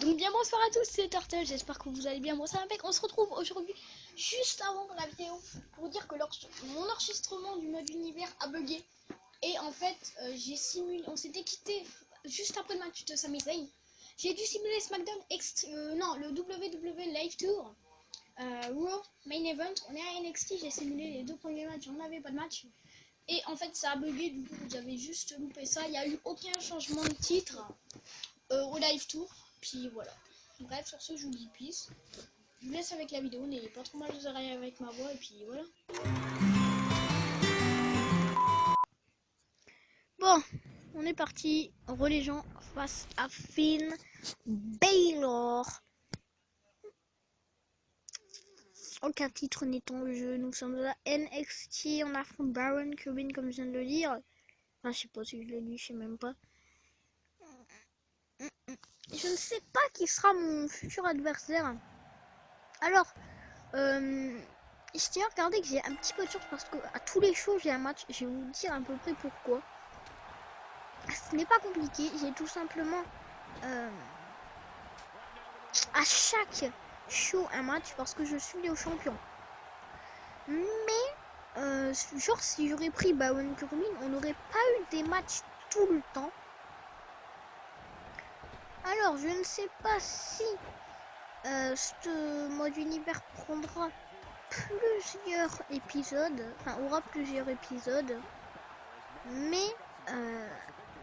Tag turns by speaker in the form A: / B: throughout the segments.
A: Donc bien bonsoir à tous, c'est Turtle, j'espère que vous allez bien. Moi ça va mec, on se retrouve aujourd'hui juste avant la vidéo pour dire que mon enregistrement du mode univers a bugué. Et en fait j'ai simulé, on s'était quitté juste après le match de Sami Zayn. J'ai dû simuler SmackDown non, le WWE Live Tour Raw Main Event. On est à NXT, j'ai simulé les deux premiers matchs, on n'avait pas de match. Et en fait ça a bugué, du coup vous avez juste loupé ça. Il n'y a eu aucun changement de titre au Live Tour. Puis voilà. Bref, sur ce, je vous dis peace. Je vous laisse avec la vidéo, n'ayez pas trop mal aux oreilles avec ma voix, et puis voilà. Bon, on est parti. Religion face à Finn Balor. Aucun titre n'est en jeu. Nous sommes à NXT. On affronte Baron Corbin, comme je viens de le dire. Enfin, je sais pas si je l'ai dit, je sais même pas. Je ne sais pas qui sera mon futur adversaire. Alors, je tiens à regarder que j'ai un petit peu de chance parce que à tous les shows j'ai un match. Je vais vous dire à peu près pourquoi. Ce n'est pas compliqué. J'ai tout simplement à chaque show un match parce que je suis le champion. Mais genre si j'aurais pris Baron Corbin, on n'aurait pas eu des matchs tout le temps. Alors je ne sais pas si ce mode univers prendra plusieurs épisodes, enfin aura plusieurs épisodes, mais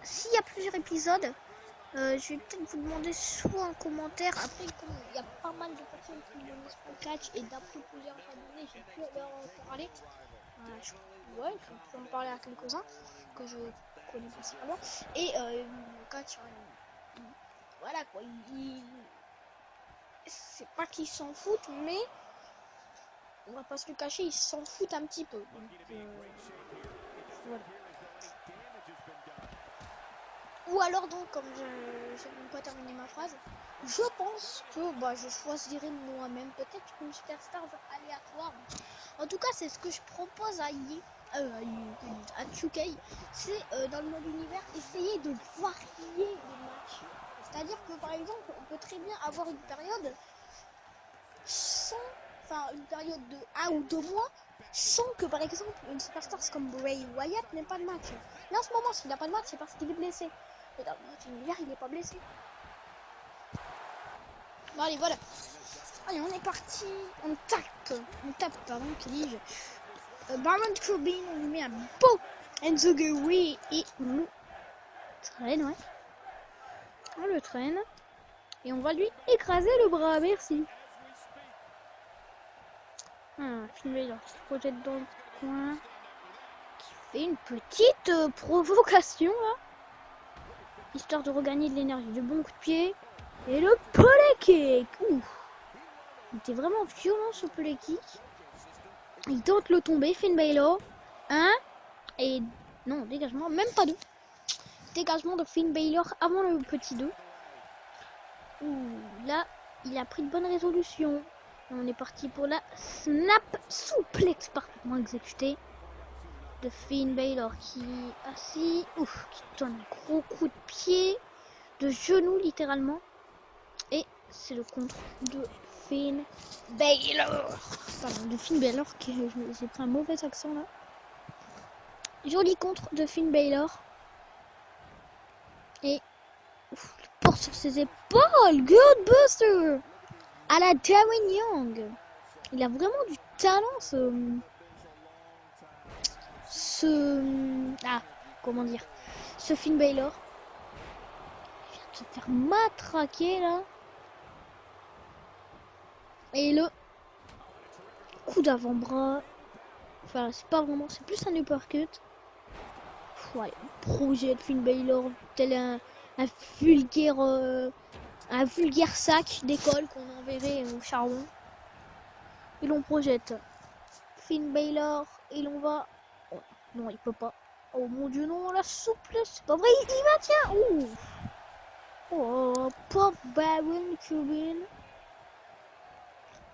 A: s'il y a plusieurs épisodes, je vais peut-être vous demander soit un commentaire. Après, comme il y a pas mal de personnes qui me connaissent pas catch et d'après plusieurs abonnés, j'ai pu leur en parler. Ouais, je peux en parler à quelques-uns que je connais principalement. Et catch, voilà quoi, c'est pas qu'ils s'en foutent, mais on va pas se le cacher, ils s'en foutent un petit peu. Donc, voilà. Ou alors donc, comme je n'ai même pas terminé ma phrase, je pense que je choisirai moi-même peut-être une superstar aléatoire. En tout cas, c'est ce que je propose à 2K. C'est dans le mode univers, essayer de varier les matchs. C'est-à-dire que par exemple, on peut très bien avoir une période une période de 1 ou 2 mois sans que par exemple une superstar comme Bray Wyatt n'ait pas de match. Là en ce moment, s'il n'a pas de match, c'est parce qu'il est blessé. Mais dans le mode univers, il n'est pas blessé. Bon allez, voilà. Allez, on est parti. On tape, pardon, que dis-je. Baron Corbin, on lui met un beau Enzoguri et on le traîne, ouais. On le traîne. Et on va lui écraser le bras, merci. Finn Balor qui se projette dans le coin. Qui fait une petite provocation, là. Histoire de regagner de l'énergie. De bon coup de pied. Et le pelé kick. Ouf. Il était vraiment violent ce pelé kick. Il tente le tomber, Finn Balor. Et non, dégagement, même pas 2. Dégagement de Finn Balor avant le petit 2. Là, il a pris de bonnes résolutions. On est parti pour la snap souplex parfaitement exécutée de Finn Balor qui est assis, qui donne un gros coup de pied, de genou littéralement. Et c'est le contre de Finn Balor. Pardon, de Finn Balor, j'ai pris un mauvais accent là. Joli contre de Finn Balor. Et il porte sur ses épaules. Good Buster à la Darren Young. Il a vraiment du talent comment dire, ce Finn Balor. Il vient de se faire matraquer là. Et le coup d'avant-bras. Enfin, c'est pas vraiment, c'est plus un uppercut. Ouais, projet de Finn Balor, tel un vulgaire sac d'école qu'on enverrait au charbon. Et l'on projette Finn Balor et l'on va. Oh, non, il peut pas. Oh mon dieu, non, la souplesse, c'est pas vrai, il va, tiens. Oh, pauvre Baron Corbin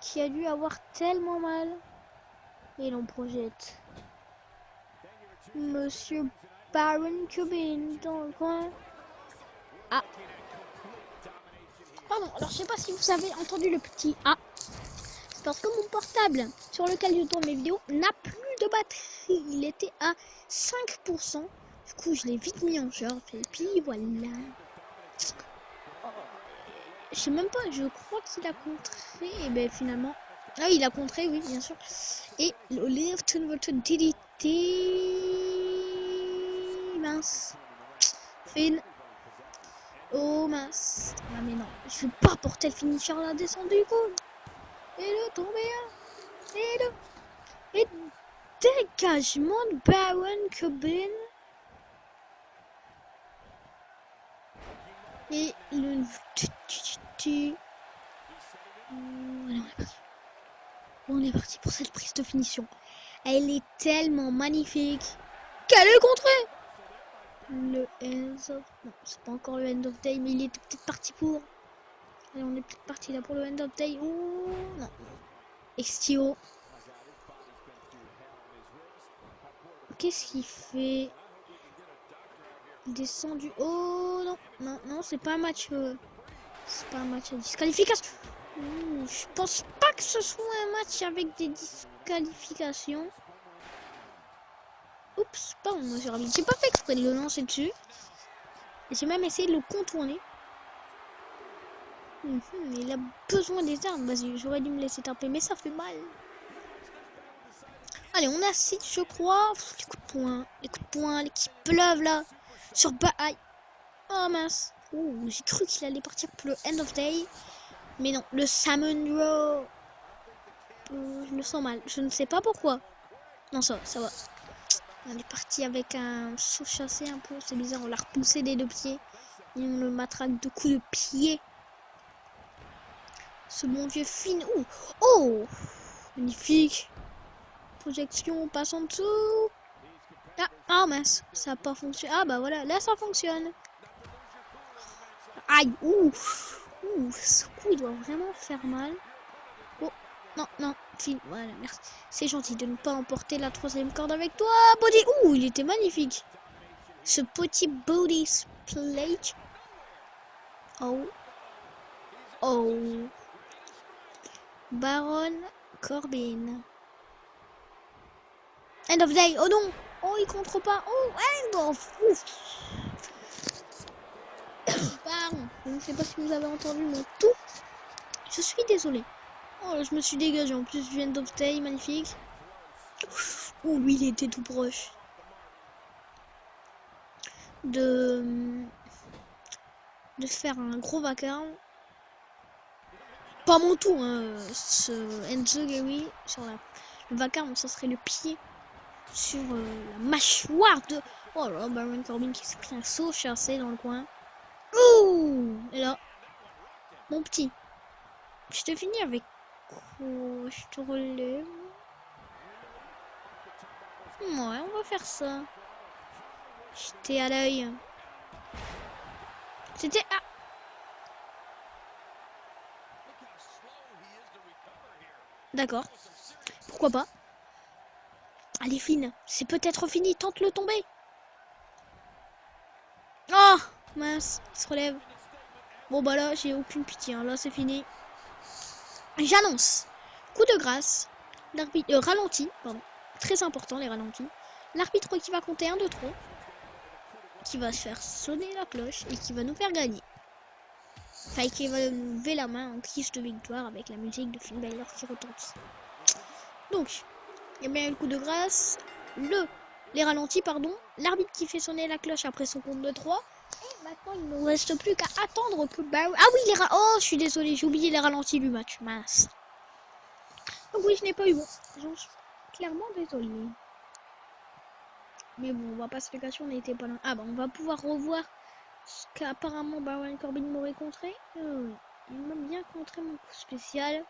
A: qui a dû avoir tellement mal. Et l'on projette Monsieur Baron Corbin dans le coin. pardon. Alors, je sais pas si vous avez entendu le petit A. C'est parce que mon portable sur lequel je tourne mes vidéos n'a plus de batterie. Il était à 5%. Du coup, je l'ai vite mis en charge. Et puis, voilà. Je sais même pas, je crois qu'il a contré. Et ben finalement. Ah, il a contré, oui, bien sûr. Et le lift votre DDT. Mince. Finn. Oh mince. Ah, mais non, je vais pas porter le finisher à la descente du coup. Et le tomber. Et le. Et dégagement de Baron Corbin. Et le. On est parti pour cette prise de finition. Elle est tellement magnifique. Quel est le contrée? Le end of... Non, c'est pas encore le end of day, mais il était peut-être parti pour... Allez, on est peut-être parti là pour le end of day. Oh, non. Extio. Qu'est-ce qu'il fait? Il descend du... Oh, non. Non, non, c'est pas un match... C'est pas un match à disqualification. Je pense pas que ce soit un match avec des disqualifications. Oups, pardon, moi j'ai pas fait exprès de le lancer dessus. J'ai même essayé de le contourner. Il a besoin des armes. Vas-y, j'aurais dû me laisser taper, mais ça fait mal. Allez, on a 6, je crois. Les coups de poing. Les coups de poing, les qui pleuvent là. Sur Aïe. Oh mince. Ouh, j'ai cru qu'il allait partir pour le end of day. Mais non, le Salmon Row. Je le sens mal. Je ne sais pas pourquoi. Non, ça va. On est parti avec un saut chassé un peu. C'est bizarre, on l'a repoussé des deux pieds. Et on le matraque de coups de pied. Ce bon vieux Finn. Ouh. Oh, magnifique. Projection, on passe en dessous. Ah mince, ça n'a pas fonctionné. Ah bah voilà, là ça fonctionne. Aïe, ouf. Ce coup il doit vraiment faire mal. Oh, non, Finn, voilà, merci. C'est gentil de ne pas emporter la troisième corde avec toi, Body. Ouh, il était magnifique. Ce petit body plate. Oh. Baron Corbin. End of day. Oh non. Oh, il contre pas. Oh, end of. Ouf. Pardon. Je ne sais pas si vous avez entendu mon tout. Je suis désolé. Oh, je me suis dégagé. En plus, du end of day. Magnifique. Oh, lui, il était tout proche. De faire un gros vacarme. Pas mon tout, hein. Ce Enzo Gary. Sur le vacarme, ça serait le pied. Sur la mâchoire de... Oh là, Baron Corbin qui s'est pris un saut chassé dans le coin. Ouh. Et là, mon petit, je te finis avec quoi? Je te relève. Ouais, on va faire ça. J'étais à l'œil. C'était... Ah. D'accord. Pourquoi pas? Allez, Finn, c'est peut-être fini. Tente le tomber. Oh, mince, il se relève. Bon, bah là, j'ai aucune pitié. Hein. Là, c'est fini. J'annonce. Coup de grâce. L'arbitre ralenti. Pardon. Très important, les ralentis. L'arbitre qui va compter 1, 2, 3. Qui va se faire sonner la cloche et qui va nous faire gagner. Enfin, qui va lever la main en crise de victoire avec la musique de Finn Balor qui retentit. Donc, il y a bien le coup de grâce. Les ralentis, pardon. L'arbitre qui fait sonner la cloche après son compte de 3. Et maintenant, il ne nous reste plus qu'à attendre que Baron... Ah oui, oh, je suis désolé, j'ai oublié les ralentis du match. Mince. Donc oui, je n'ai pas eu bon. J'en suis clairement désolé. Mais bon, on va pas se le cacher, on n'était pas là. Ah bah, on va pouvoir revoir ce qu'apparemment Baron Corbin m'aurait contré. Il m'a bien contré mon coup spécial.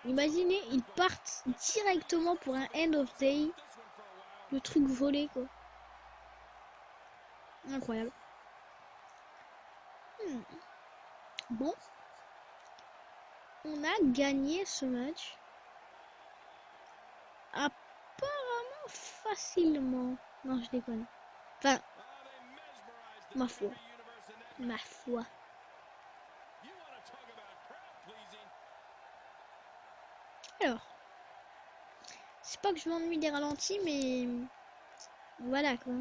A: Imaginez, ils partent directement pour un end of day. Le truc volé, quoi. Incroyable. Bon. On a gagné ce match. Apparemment facilement. Non, je déconne. Enfin, ma foi. Alors, c'est pas que je m'ennuie des ralentis, mais voilà quoi.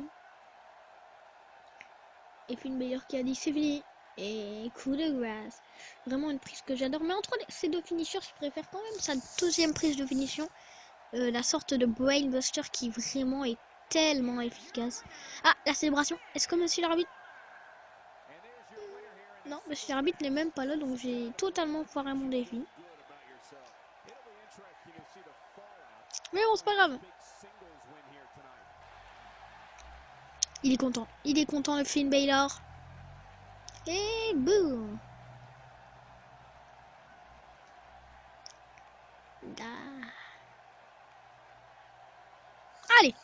A: Et puis une meilleure qui a dit c'est fini. Et coup de grâce. Vraiment une prise que j'adore. Mais entre ces deux finishers, je préfère quand même sa deuxième prise de finition. La sorte de Brainbuster qui vraiment est tellement efficace. Ah, la célébration. Est-ce que monsieur l'arbitre... Non, monsieur l'arbitre n'est même pas là, donc j'ai totalement foiré mon défi. Mais bon, c'est pas grave. Il est content le Finn Balor. Et boum. Allez.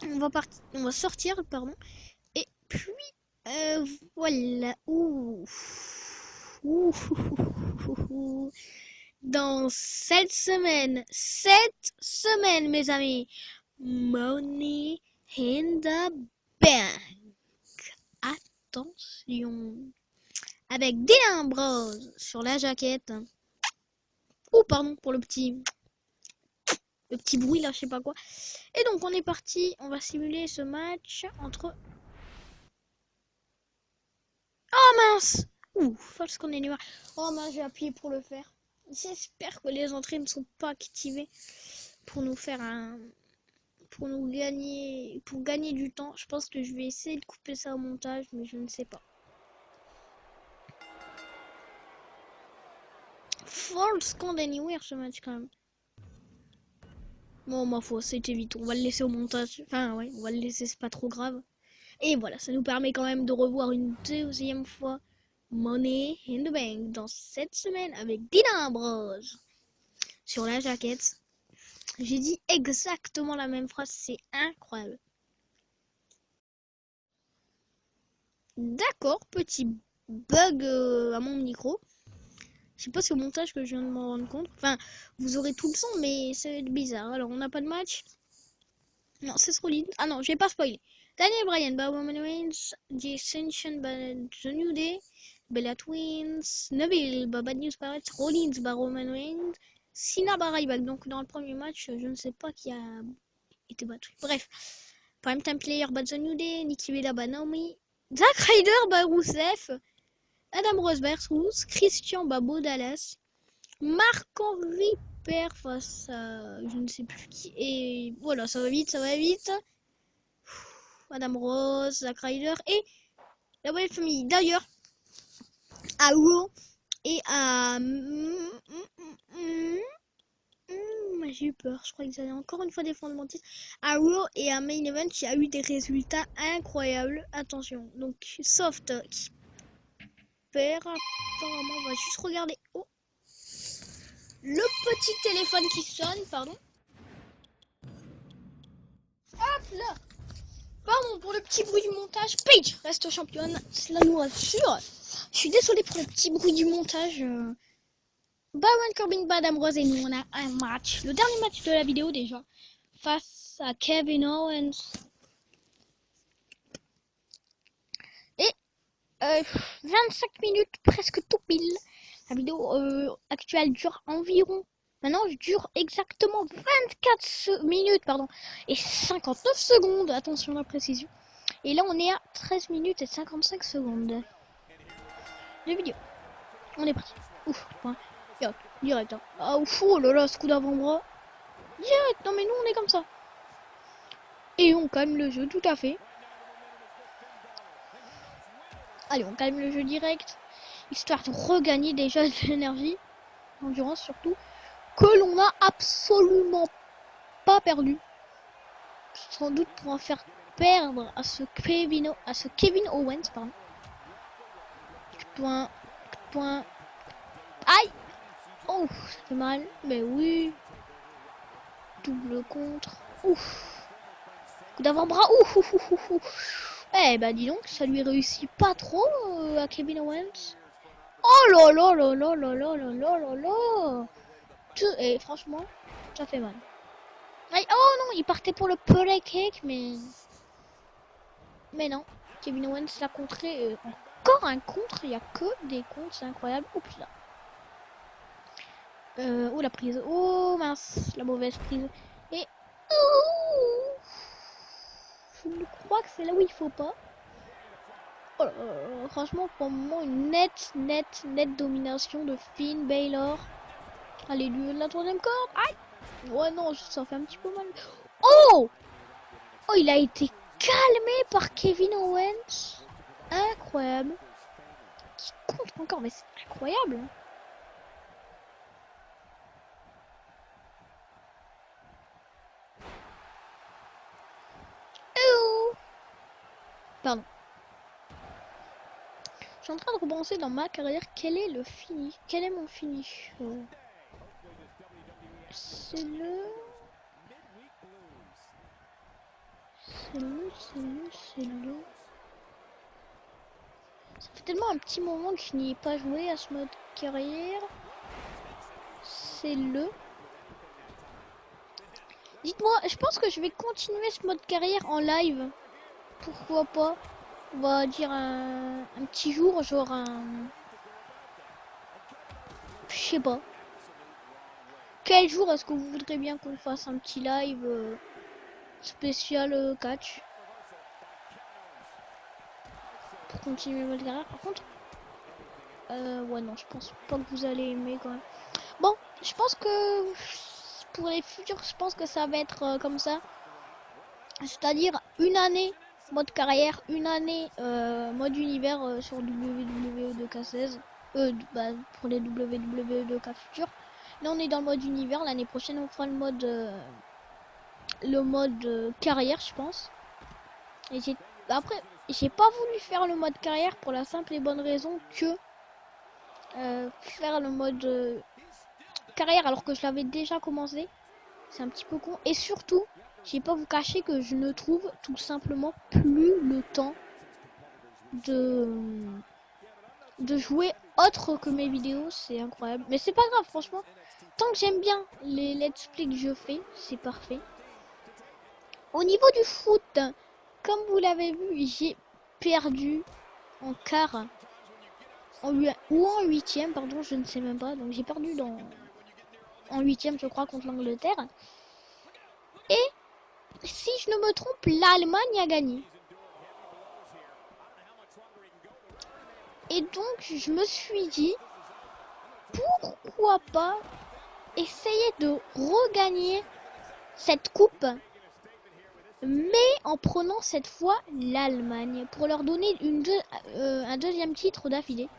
A: On va sortir, pardon. Et puis, voilà. Ouh. Ouh. Dans 7 semaines, mes amis, Money in the Bank. Attention. Avec Dean Ambrose sur la jaquette. Oh, pardon pour le petit bruit là, je sais pas quoi. Et donc, on est parti. On va simuler ce match entre... Oh mince! Ouh, false qu'on est numéro. Oh mince, j'ai appuyé pour le faire. J'espère que les entrées ne sont pas activées pour nous faire un... Pour gagner du temps. Je pense que je vais essayer de couper ça au montage, mais je ne sais pas. False Count Anywhere ce match quand même. Bon, ma foi, c'était vite. On va le laisser au montage. Enfin, ouais, on va le laisser, c'est pas trop grave. Et voilà, ça nous permet quand même de revoir une deuxième fois Money in the Bank dans 7 semaines avec Dean Ambrose sur la jaquette. J'ai dit exactement la même phrase, c'est incroyable. D'accord, petit bug à mon micro. Je sais pas si au montage que je viens de m'en rendre compte. Enfin, vous aurez tout le son, mais c'est bizarre. Alors, on n'a pas de match. Non, c'est solide. Ah non, je vais pas spoiler. Daniel Bryan, Roman Reigns, The Ascension, The New Day, Bella Twins, Neville, Bad News Pirates, Rollins, Roman Reigns, Cena, Ryback. Donc, dans le premier match, je ne sais pas qui a été battu. Bref. Primetime Player, The New Day, Nikki Bella, Naomi, Zack Ryder, Rusev, Adam Rose, Bruce, Christian, Bo Dallas, Marc-Henri perd face à je ne sais plus qui. Et voilà, ça va vite. Adam Rose, Zack Ryder et la belle famille. D'ailleurs, à Raw et à... j'ai eu peur, je crois qu'ils allaient encore une fois défendre mon titre. À Raw et à Main Event, il y a eu des résultats incroyables. Attention, donc Soft qui perd. Apparemment, on va juste regarder. Oh, le petit téléphone qui sonne, pardon. Hop là. Pardon pour le petit bruit du montage. Paige reste championne, cela nous rassure. Je suis désolée pour le petit bruit du montage. Baron Corbin, Adam Rose et nous, on a un match. Le dernier match de la vidéo déjà. Face à Kevin Owens. Et 25 minutes, presque tout pile. La vidéo actuelle dure environ... Maintenant, je dure exactement 24 minutes, pardon. Et 59 secondes, attention à la précision. Et là, on est à 13 minutes et 55 secondes de vidéo. On est parti. Ouf, point. Direct. Hein. Ah, ouf, oh là là, ce coup d'avant-bras. Direct, non mais nous, on est comme ça. Et on calme le jeu, tout à fait. Allez, on calme le jeu direct. Histoire de regagner déjà de l'énergie. Endurance surtout. Que l'on a absolument pas perdu. Sans doute pour en faire perdre à ce Kevin Owens, pardon. Point. Aïe. Oh, ça fait mal. Mais oui. Double contre. Ouf. Coup d'avant-bras. Ouf. Eh bah dis donc, ça lui réussit pas trop à Kevin Owens. Oh là là là là là là là là là là. Et franchement, ça fait mal. Aïe, oh non, il partait pour le play cake, mais non. Kevin Owens l'a contré. Encore un contre, il n'y a que des contres, c'est incroyable. Oups là.
B: Oh la prise. Oh mince, la mauvaise prise. Et oh, je crois que c'est là où il faut pas. Oh là là, franchement, pour le moment, une nette domination de Finn Balor. Allez, lui de la troisième corde. Aïe. Ouais non, ça fait un petit peu mal. Oh, oh, il a été calmé par Kevin Owens. Incroyable. Qui contre encore, mais c'est incroyable. Oh, pardon. Je suis en train de repenser dans ma carrière quel est le finish. Quel est mon finish? C'est le... C'est le... Ça fait tellement un petit moment que je n'y ai pas joué à ce mode carrière. C'est le... Dites-moi, je pense que je vais continuer ce mode carrière en live. Pourquoi pas? On va dire un petit jour, genre un... Je sais pas. Quel jour est-ce que vous voudrez bien qu'on fasse un petit live spécial catch? Pour continuer le mode carrière, par contre... ouais, non, je pense pas que vous allez aimer quand même. Bon, je pense que pour les futurs, je pense que ça va être comme ça. C'est-à-dire une année mode carrière, une année mode univers sur WWE 2K16. Bah, pour les WWE 2K futurs. Là, on est dans le mode univers. L'année prochaine, on fera le mode carrière, je pense. Et après, j'ai pas voulu faire le mode carrière pour la simple et bonne raison que faire le mode carrière alors que je l'avais déjà commencé, c'est un petit peu con. Et surtout, je vais pas vous cacher que je ne trouve tout simplement plus le temps de jouer autre que mes vidéos. C'est incroyable, mais c'est pas grave, franchement, tant que j'aime bien les let's play que je fais, c'est parfait. Au niveau du foot, comme vous l'avez vu, j'ai perdu en quart ou en huitième, pardon, je ne sais même pas. Donc j'ai perdu en huitième, je crois, contre l'Angleterre. Et si je ne me trompe, l'Allemagne a gagné. Et donc je me suis dit, pourquoi pas essayer de regagner cette coupe, mais en prenant cette fois l'Allemagne pour leur donner un deuxième titre d'affilée.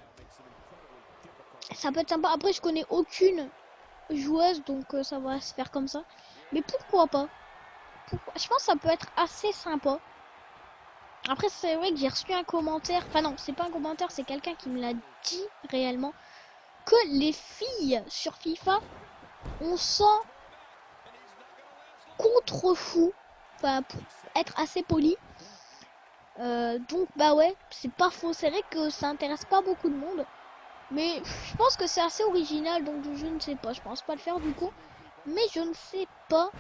B: Ça peut être sympa. Après, je connais aucune joueuse, donc ça va se faire comme ça. Mais pourquoi pas? Je pense que ça peut être assez sympa. Après, c'est vrai que j'ai reçu un commentaire. Enfin non, c'est pas un commentaire, c'est quelqu'un qui me l'a dit réellement. Que les filles sur FIFA, on sent contre-fou. Enfin, pour être assez poli. Donc bah ouais, c'est pas faux. C'est vrai que ça intéresse pas beaucoup de monde. Mais je pense que c'est assez original, donc je ne sais pas. Je pense pas le faire du coup. Mais je ne sais pas.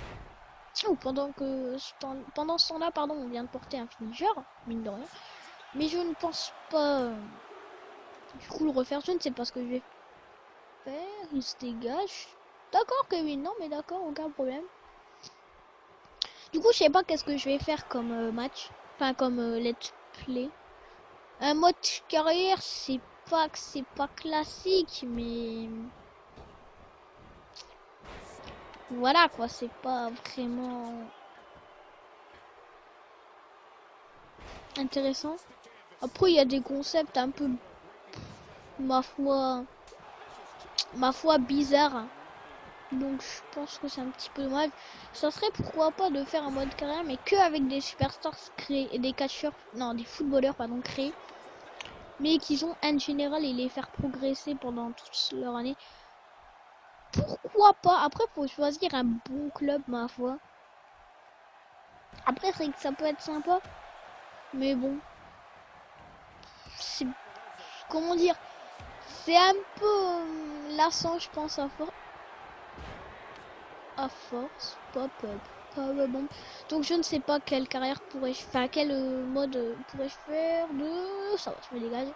B: Oh, pendant ce temps-là, pardon, on vient de porter un finisher, mine de rien. Mais je ne pense pas du coup le refaire. Je ne sais pas ce que je vais faire. Il se dégage. D'accord, Kevin, non, mais d'accord, aucun problème. Du coup, je sais pas qu'est-ce que je vais faire comme match. Enfin, comme let's play. Un mode carrière, c'est pas que c'est pas classique, mais voilà quoi, c'est pas vraiment intéressant. Après, il y a des concepts un peu, ma foi bizarres. Donc, je pense que c'est un petit peu dommage. Ça serait pourquoi pas de faire un mode carrière, mais que avec des superstars créés et des catcheurs, non, des footballeurs pardon créés, mais qu'ils ont en général et les faire progresser pendant toute leur année. Pourquoi pas? Après, faut choisir un bon club, ma foi. Après, c'est vrai que ça peut être sympa, mais bon, c'est comment dire, c'est un peu lassant, je pense, à force. Pas bon. Donc, je ne sais pas quelle carrière pourrais-je, enfin, quel mode pourrais-je faire de, ça va, je me dégage.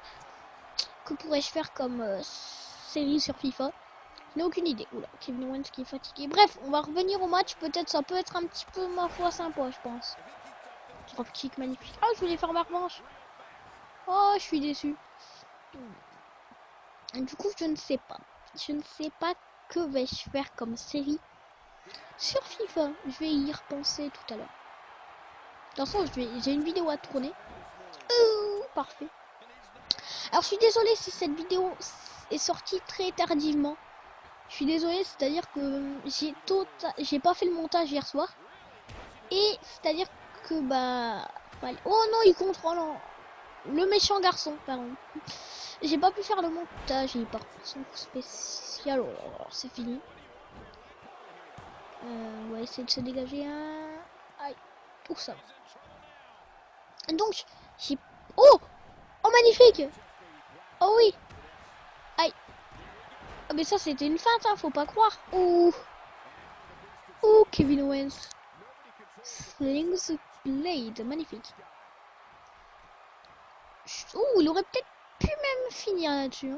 B: Que pourrais-je faire comme série sur FIFA? Je n'ai aucune idée. Oula, Kevin Owens qui est fatigué. Bref, on va revenir au match. Peut-être ça peut être un petit peu, ma foi, sympa, je pense. Dropkick magnifique. Ah, je voulais faire ma revanche. Oh, je suis déçu. Du coup, je ne sais pas. Je ne sais pas que vais-je faire comme série sur FIFA. Je vais y repenser tout à l'heure. De toute façon, j'ai une vidéo à tourner. Parfait. Alors, je suis désolée si cette vidéo est sortie très tardivement. Je suis désolée, c'est-à-dire que j'ai pas fait le montage hier soir. Et c'est-à-dire que bah... Voilà. Oh non, il contrôle le méchant garçon, pardon. J'ai pas pu faire le montage, il part son coup spécial. Oh, c'est fini. On va essayer de se dégager un... Aïe, tout ça. Donc, j'ai... Oh, oh magnifique. Oh oui. Aïe. Oh, mais ça, c'était une feinte, hein, faut pas croire. Ouh. Ouh, Kevin Owens. Slings Blade, magnifique. Ouh, il aurait peut-être pu même finir là-dessus.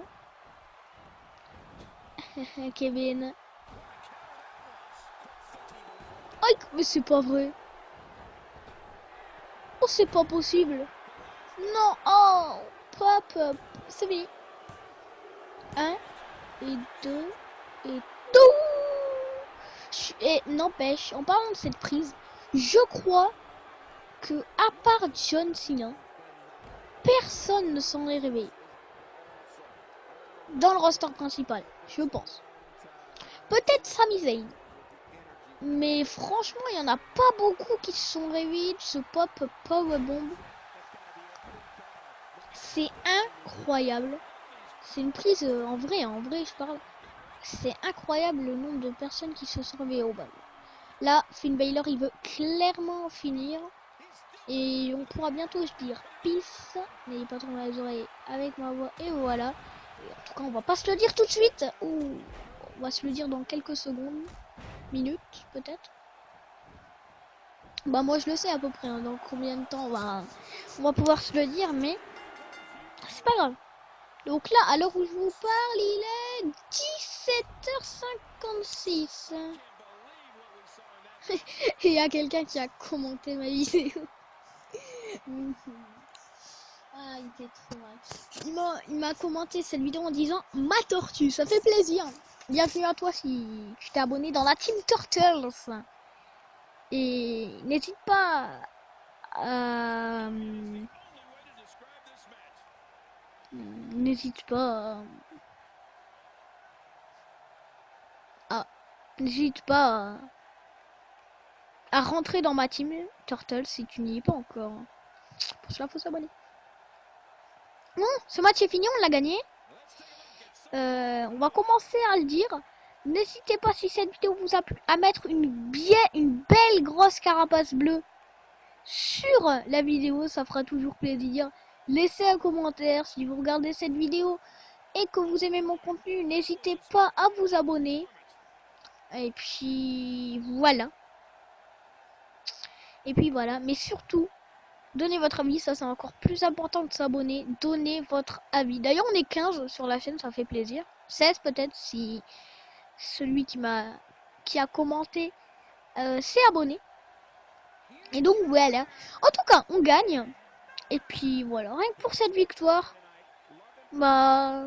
B: Hein. Kevin. Aïe, mais c'est pas vrai. Oh, c'est pas possible. Non, oh, pop, c'est fini. 1 et 2 et 2. Et n'empêche, en parlant de cette prise, je crois que à part John Cena, personne ne s'en est réveillé. Dans le roster principal, je pense. Peut-être Sami Zayn. Mais franchement, il n'y en a pas beaucoup qui se sont réveillés de ce pop powerbomb. C'est incroyable. C'est une prise en vrai je parle. C'est incroyable le nombre de personnes qui se sont réveillées au bal. Là, Finn Balor, il veut clairement finir. Et on pourra bientôt se dire peace. N'ayez pas trop les oreilles avec ma voix. Et voilà. Et en tout cas, on va pas se le dire tout de suite. Ou on va se le dire dans quelques secondes. Minutes, peut-être. Bah moi je le sais à peu près. Hein, dans combien de temps on va pouvoir se le dire. Mais c'est pas grave. Donc là, à l'heure où je vous parle, il est 17h56. Et il y a quelqu'un qui a commenté ma vidéo. Ah, il était trop mal. Il m'a commenté cette vidéo en disant ma tortue, ça fait plaisir. Bienvenue à toi si tu t'es abonné dans la Team Turtles. Et n'hésite pas à... N'hésite pas à... N'hésite pas à rentrer dans ma Team Turtles si tu n'y es pas encore. Pour cela, faut s'abonner. Bon, ce match est fini, on l'a gagné. On va commencer à le dire. N'hésitez pas, si cette vidéo vous a plu, à mettre une belle grosse carapace bleue sur la vidéo. Ça fera toujours plaisir. Laissez un commentaire si vous regardez cette vidéo et que vous aimez mon contenu. N'hésitez pas à vous abonner. Et puis voilà. Mais surtout, donnez votre avis, ça c'est encore plus important de s'abonner. Donnez votre avis. D'ailleurs, on est 15 sur la chaîne, ça fait plaisir. 16 peut-être si celui qui a commenté s'est abonné. Et donc voilà. En tout cas, on gagne. Et puis voilà, rien que pour cette victoire. Bah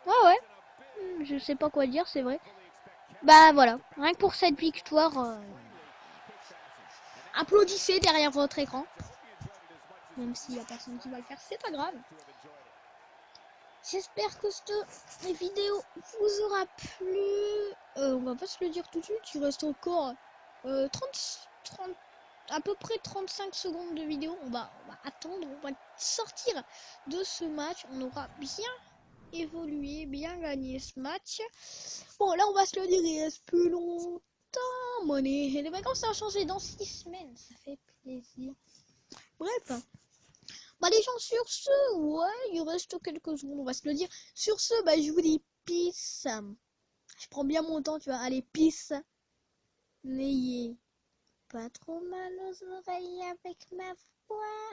B: ouais. Je sais pas quoi dire, c'est vrai. Bah voilà, rien que pour cette victoire. Applaudissez derrière votre écran. Même s'il y a personne qui va le faire, c'est pas grave. J'espère que cette vidéo vous aura plu. On va pas se le dire tout de suite, il reste encore 30, à peu près 35 secondes de vidéo. On va attendre, on va sortir de ce match. On aura bien évolué, bien gagné ce match. Bon, là, on va se le dire, il reste plus longtemps. Monnaie. Et les vacances, ça a changé dans 6 semaines. Ça fait plaisir. Bref. Bah les gens, sur ce, ouais, il reste quelques secondes, on va se le dire. Sur ce, bah je vous dis peace. Je prends bien mon temps, tu vois. Allez, peace. N'ayez pas trop mal aux oreilles avec ma voix.